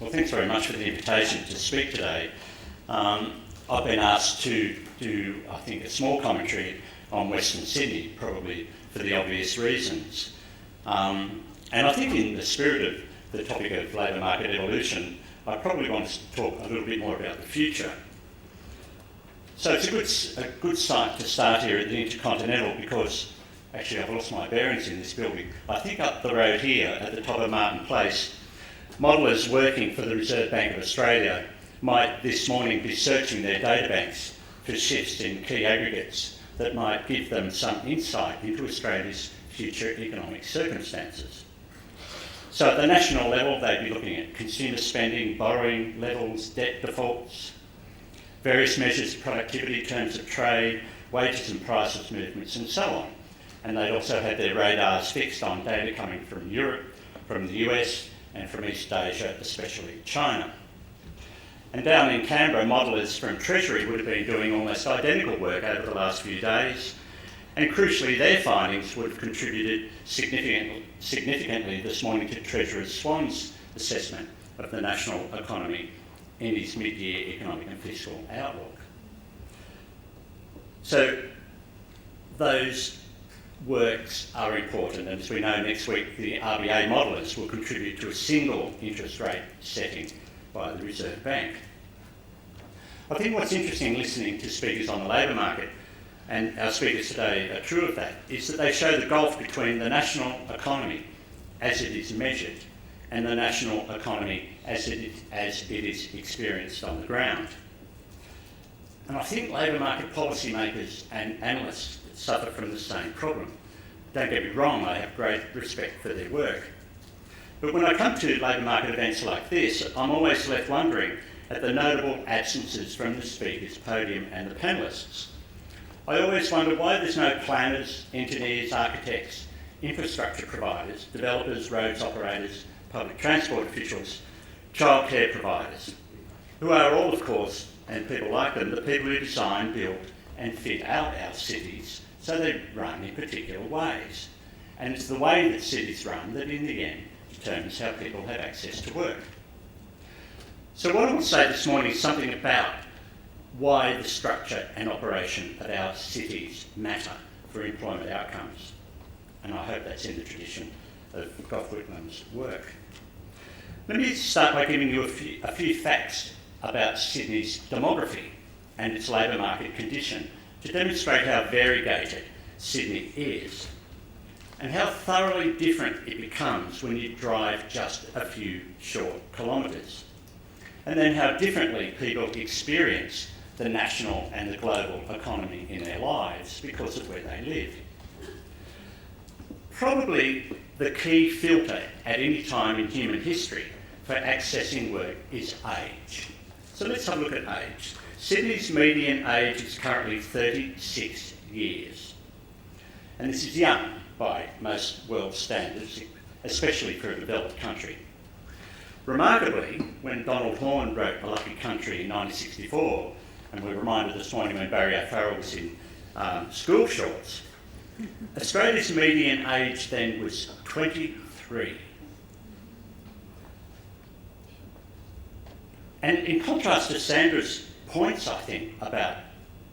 Well, thanks very much for the invitation to speak today. I've been asked to do, I think, a small commentary on Western Sydney, probably for the obvious reasons. And I think in the spirit of the topic of labour market evolution, I probably want to talk a little bit more about the future. So it's a good site to start here at the InterContinental because, actually I've lost my bearings in this building. I think up the road here at the top of Martin Place, modellers working for the Reserve Bank of Australia might this morning be searching their databanks for shifts in key aggregates that might give them some insight into Australia's future economic circumstances. So at the national level, they'd be looking at consumer spending, borrowing levels, debt defaults, various measures of productivity, terms of trade, wages and prices movements, and so on. And they'd also have their radars fixed on data coming from Europe, from the US, and from East Asia, especially China. And down in Canberra, modellers from Treasury would have been doing almost identical work over the last few days, and crucially their findings would have contributed significantly this morning to Treasurer Swan's assessment of the national economy in his mid-year economic and fiscal outlook. So those works are important, and as we know, next week the RBA modellers will contribute to a single interest rate setting by the Reserve Bank. I think what's interesting listening to speakers on the labour market, and our speakers today are true of that, is that they show the gulf between the national economy as it is measured and the national economy as it is experienced on the ground. And I think labour market policymakers and analysts suffer from the same problem. Don't get me wrong, I have great respect for their work. But when I come to labour market events like this, I'm always left wondering at the notable absences from the speakers' podium and the panellists. I always wonder why there's no planners, engineers, architects, infrastructure providers, developers, roads operators, public transport officials, childcare providers, who are all, of course, and people like them, the people who design, build and fit out our cities so they run in particular ways. And it's the way that cities run that in the end determines how people have access to work. So what I will say this morning is something about why the structure and operation of our cities matter for employment outcomes. And I hope that's in the tradition of Gough Whitlam's work. Let me start by giving you a few facts about Sydney's demography and its labour market condition to demonstrate how variegated Sydney is and how thoroughly different it becomes when you drive just a few short kilometres, and then how differently people experience the national and the global economy in their lives because of where they live. Probably the key filter at any time in human history for accessing work is age. So let's have a look at age. Sydney's median age is currently 36 years. And this is young by most world standards, especially for a developed country. Remarkably, when Donald Horne wrote A Lucky Country in 1964, and we're reminded this morning when Barry O'Farrell was in school shorts, Australia's median age then was 23. And in contrast to Sandra's points, I think, about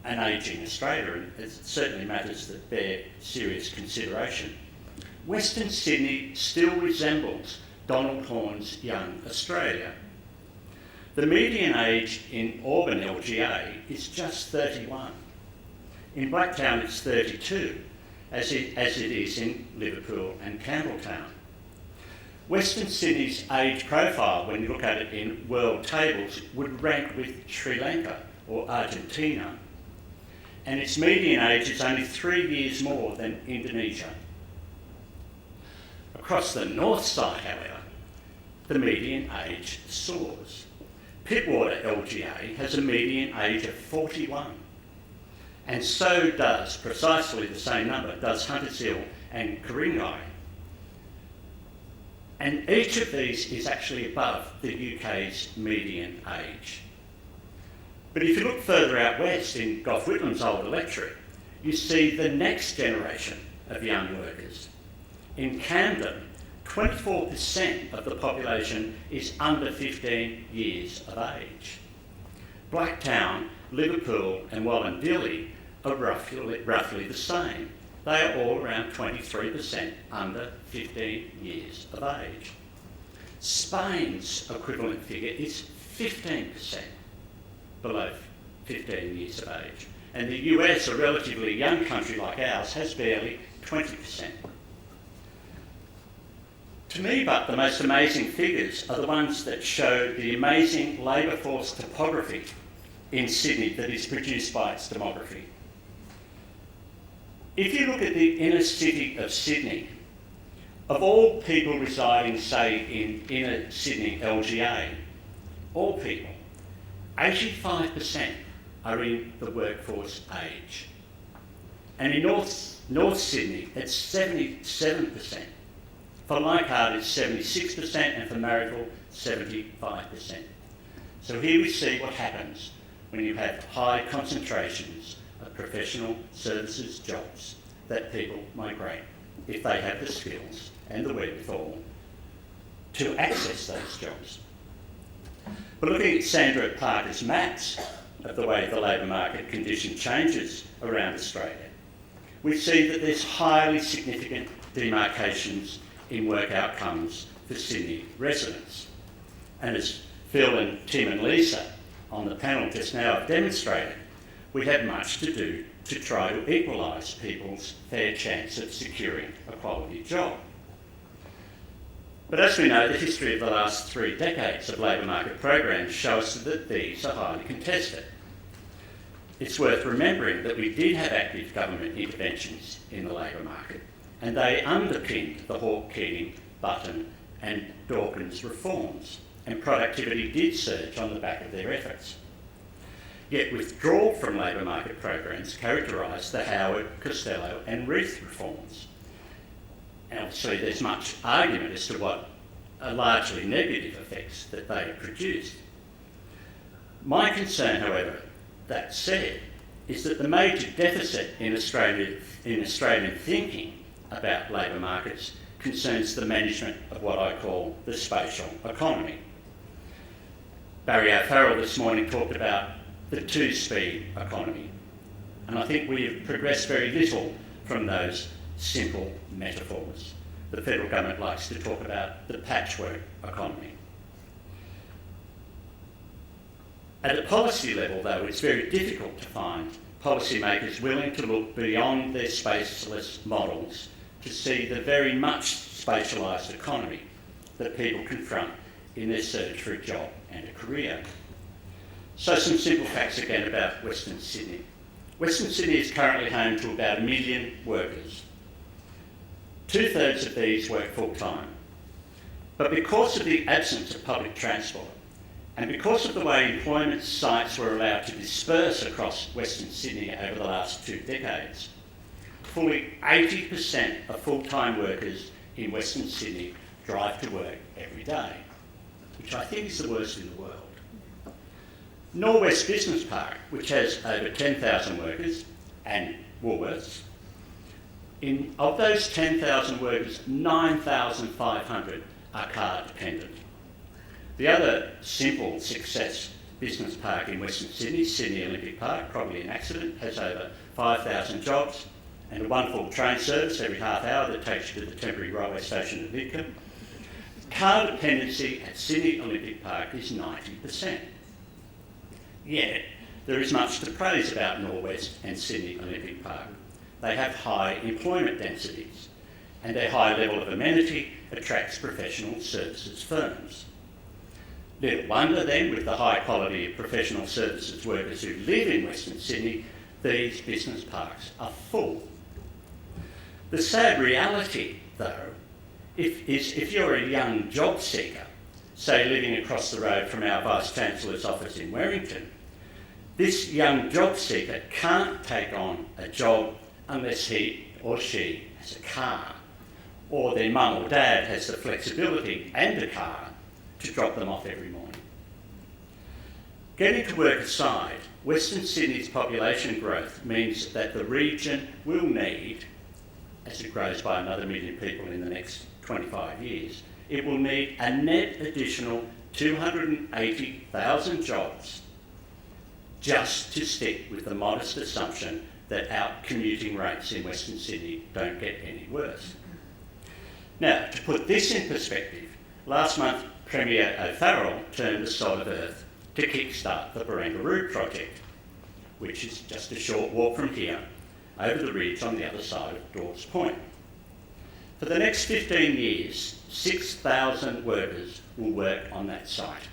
an ageing Australia, and it certainly matters that bear serious consideration, Western Sydney still resembles Donald Horne's young Australia. The median age in Auburn LGA is just 31. In Blacktown it's 32, as it is in Liverpool and Campbelltown. Western Sydney's age profile, when you look at it in world tables, would rank with Sri Lanka or Argentina, and its median age is only 3 years more than Indonesia. Across the north side, however, the median age soars. Pittwater LGA has a median age of 41, and so does, precisely the same number, does Hunters Hill and Ku-ring-gai. And each of these is actually above the UK's median age. But if you look further out west in Gough Whitlam's old electorate, you see the next generation of young workers. In Camden, 24% of the population is under 15 years of age. Blacktown, Liverpool and Wallandilly are roughly the same. They are all around 23% under 15 years of age. Spain's equivalent figure is 15% below 15 years of age. And the US, a relatively young country like ours, has barely 20%. To me, but the most amazing figures are the ones that show the amazing labour force topography in Sydney that is produced by its demography. If you look at the inner city of Sydney, of all people residing, say, in inner Sydney LGA, all people, 85% are in the workforce age. And in North Sydney, it's 77%. For Leichhardt, it's 76%, and for Marrickville, 75%. So here we see what happens when you have high concentrations of professional services jobs that people migrate if they have the skills and the wherewithal to access those jobs. But looking at Sandra Parker's maps of the way the labour market condition changes around Australia, we see that there's highly significant demarcations in work outcomes for Sydney residents. And as Phil and Tim and Lisa on the panel just now have demonstrated, we have much to do to try to equalise people's fair chance of securing a quality job. But as we know, the history of the last 3 decades of labour market programs shows us that these are highly contested. It's worth remembering that we did have active government interventions in the labour market, and they underpinned the Hawke-Keating, Button and Dawkins reforms, and productivity did surge on the back of their efforts. Yet withdrawal from labour market programs characterised the Howard, Costello and Reith reforms. And obviously there's much argument as to what are largely negative effects that they have produced. My concern, however, that said, is that the major deficit in Australian thinking about labour markets concerns the management of what I call the spatial economy. Barry O'Farrell this morning talked about the two-speed economy, and I think we have progressed very little from those simple metaphors. The federal government likes to talk about the patchwork economy. At a policy level, though, it's very difficult to find policymakers willing to look beyond their spaceless models to see the very much spatialised economy that people confront in their search for a job and a career. So some simple facts again about Western Sydney. Western Sydney is currently home to about 1 million workers. 2/3 of these work full-time. But because of the absence of public transport, and because of the way employment sites were allowed to disperse across Western Sydney over the last 2 decades, fully 80% of full-time workers in Western Sydney drive to work every day, which I think is the worst in the world. Norwest Business Park, which has over 10,000 workers, and Woolworths, of those 10,000 workers, 9,500 are car dependent. The other simple success business park in Western Sydney, Sydney Olympic Park, probably an accident, has over 5,000 jobs and a wonderful train service every half hour that takes you to the temporary railway station at Lidcombe. Car dependency at Sydney Olympic Park is 90%. Yet, there is much to praise about Norwest and Sydney Olympic Park. They have high employment densities, and their high level of amenity attracts professional services firms. Little wonder then, with the high quality of professional services workers who live in Western Sydney, these business parks are full. The sad reality, though, if you're a young job seeker, say living across the road from our Vice-Chancellor's office in Warrington, this young job seeker can't take on a job unless he or she has a car, or their mum or dad has the flexibility and a car to drop them off every morning. Getting to work aside, Western Sydney's population growth means that the region will need, as it grows by another 1 million people in the next 25 years, it will need a net additional 280,000 jobs just to stick with the modest assumption that our commuting rates in Western Sydney don't get any worse. Now, to put this in perspective, last month Premier O'Farrell turned the sod of earth to kickstart the Barangaroo project, which is just a short walk from here, over the ridge on the other side of Dawes Point. For the next 15 years, 6,000 workers will work on that site.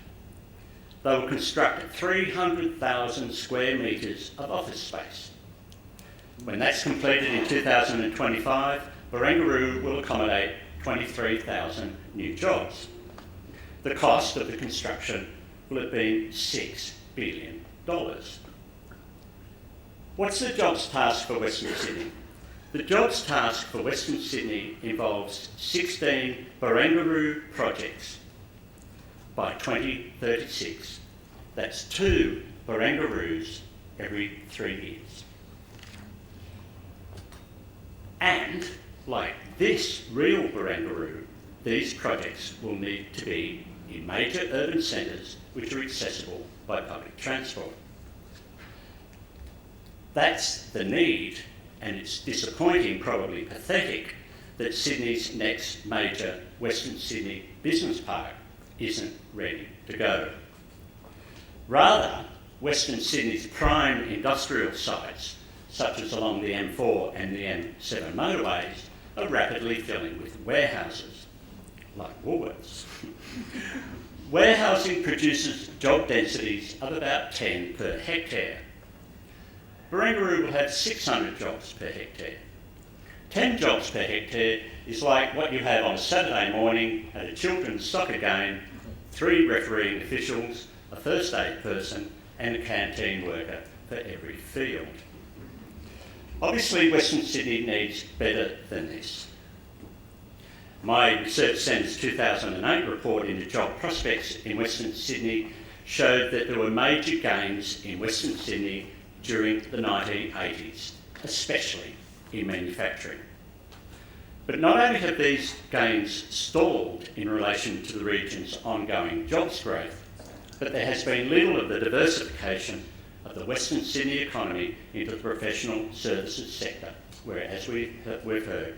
They will construct 300,000 square metres of office space. When that's completed in 2025, Barangaroo will accommodate 23,000 new jobs. The cost of the construction will have been $6 billion. What's the jobs task for Western Sydney? The jobs task for Western Sydney involves 16 Barangaroo projects by 2036. That's 2 Barangaroos every 3 years. And, like this real Barangaroo, these projects will need to be in major urban centres which are accessible by public transport. That's the need, and it's disappointing, probably pathetic, that Sydney's next major Western Sydney business park isn't ready to go. Rather, Western Sydney's prime industrial sites, such as along the M4 and the M7 motorways, are rapidly filling with warehouses, like Woolworths. Warehousing produces job densities of about 10 per hectare. Barangaroo will have 600 jobs per hectare. 10 jobs per hectare is like what you have on a Saturday morning at a children's soccer game, 3 refereeing officials, a first aid person and a canteen worker for every field. Obviously, Western Sydney needs better than this. My Research Centre's 2008 report into job prospects in Western Sydney showed that there were major gains in Western Sydney during the 1980s, especially in manufacturing. But not only have these gains stalled in relation to the region's ongoing jobs growth, but there has been little of the diversification of the Western Sydney economy into the professional services sector, where, as we've heard,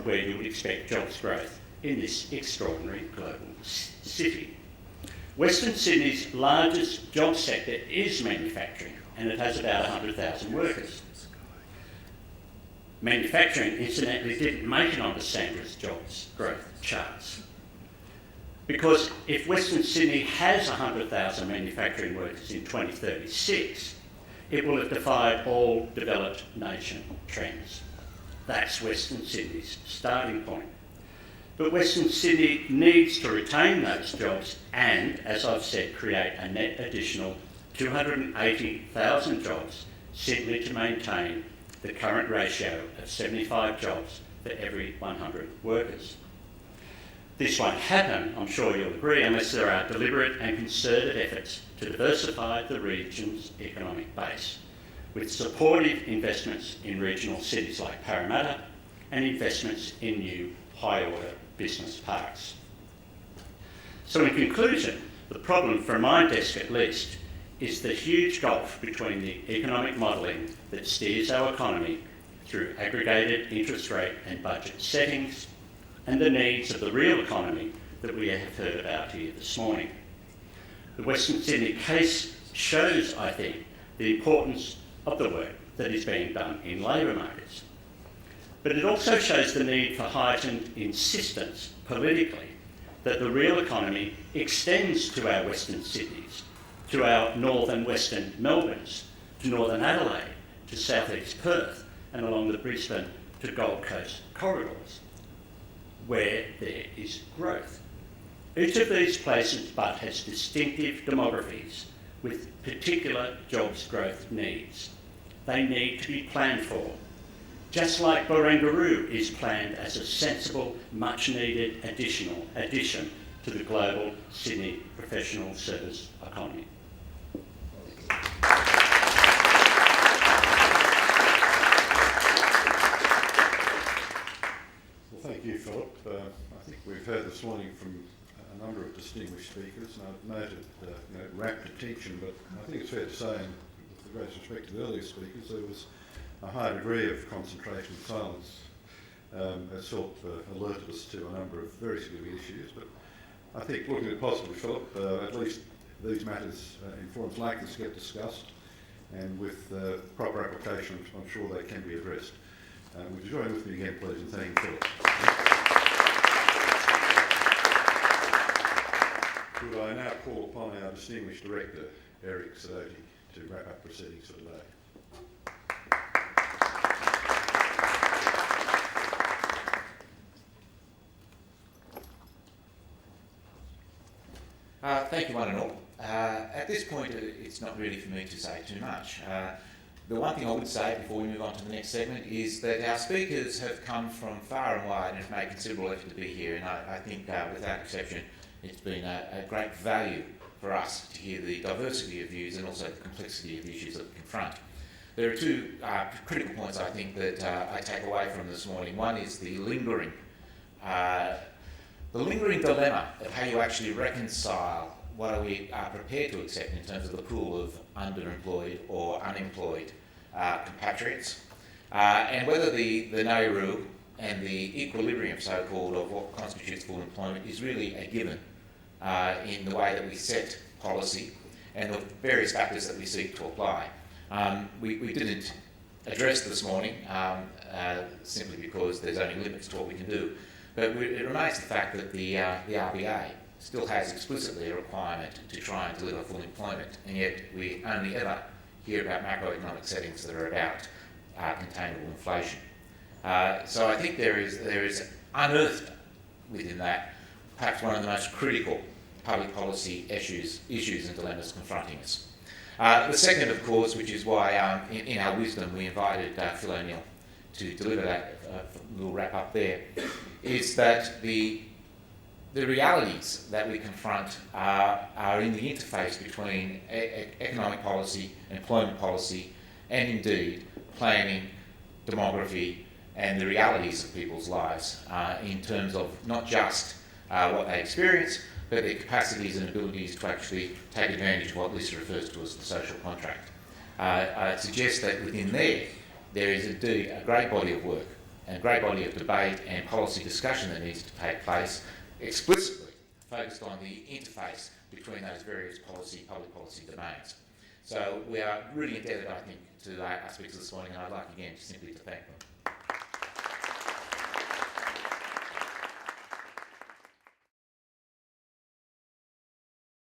where you would expect jobs growth in this extraordinary global city. Western Sydney's largest job sector is manufacturing, and it has about 100,000 workers. Manufacturing, incidentally, didn't make it onto Sandra's jobs growth charts. Because if Western Sydney has 100,000 manufacturing workers in 2036, it will have defied all developed nation trends. That's Western Sydney's starting point. But Western Sydney needs to retain those jobs and, as I've said, create a net additional 280,000 jobs simply to maintain the current ratio of 75 jobs for every 100 workers. This won't happen, I'm sure you'll agree, unless there are deliberate and concerted efforts to diversify the region's economic base, with supportive investments in regional cities like Parramatta and investments in new high-order business parks. So in conclusion, the problem from my desk at least is the huge gulf between the economic modelling that steers our economy through aggregated interest rate and budget settings and the needs of the real economy that we have heard about here this morning. The Western Sydney case shows, I think, the importance of the work that is being done in labour markets. But it also shows the need for heightened insistence politically that the real economy extends to our Western Sydneys, to our northern Western Melbournes, to northern Adelaide, to southeast Perth, and along the Brisbane to Gold Coast corridors, where there is growth. Each of these places but has distinctive demographies with particular jobs growth needs. They need to be planned for, just like Barangaroo is planned as a sensible, much-needed addition to the global Sydney professional service economy. Well, thank you, Phillip. I think we've heard this morning from a number of distinguished speakers, and I've noted rapt attention, but I think it's fair to say, and with the greatest respect to the earlier speakers, there was a high degree of concentration and silence as sort of alerted us to a number of very significant issues. But I think, looking at possibly, Phillip, at least these matters in forums like this get discussed, and with proper application, I'm sure they can be addressed. Would you join with me again, please, in thanking Phillip? Could I now call upon our distinguished director, Eric Sidoti, to wrap up proceedings for today? Thank you, one and all. At this point, it's not really for me to say too much. The one thing I would say before we move on to the next segment is that our speakers have come from far and wide and have made considerable effort to be here, and I think, without exception, it's been a great value for us to hear the diversity of views and also the complexity of the issues that we confront. There are two critical points, I think, that I take away from this morning. One is the lingering dilemma of how you actually reconcile what are we prepared to accept in terms of the pool of underemployed or unemployed compatriots, and whether the Nehru and the equilibrium, so-called, of what constitutes full employment is really a given in the way that we set policy and the various factors that we seek to apply. We didn't address this morning simply because there's only limits to what we can do, but it remains the fact that the RBA still has explicitly a requirement to try and deliver full employment, and yet we only ever hear about macroeconomic settings that are about containable inflation. So I think there is unearthed within that perhaps one of the most critical public policy issues and dilemmas confronting us. The second, of course, which is why in our wisdom we invited Phil O'Neill to deliver that little wrap up there, is that the realities that we confront are in the interface between economic policy, employment policy, and indeed planning, demography, and the realities of people's lives in terms of not just what they experience, but their capacities and abilities to actually take advantage of what Lisa refers to as the social contract. I suggest that within there is indeed a great body of work and a great body of debate and policy discussion that needs to take place, explicitly focused on the interface between those various public policy domains. So we are really indebted, I think, to our speakers this morning, and I'd like again simply to thank them.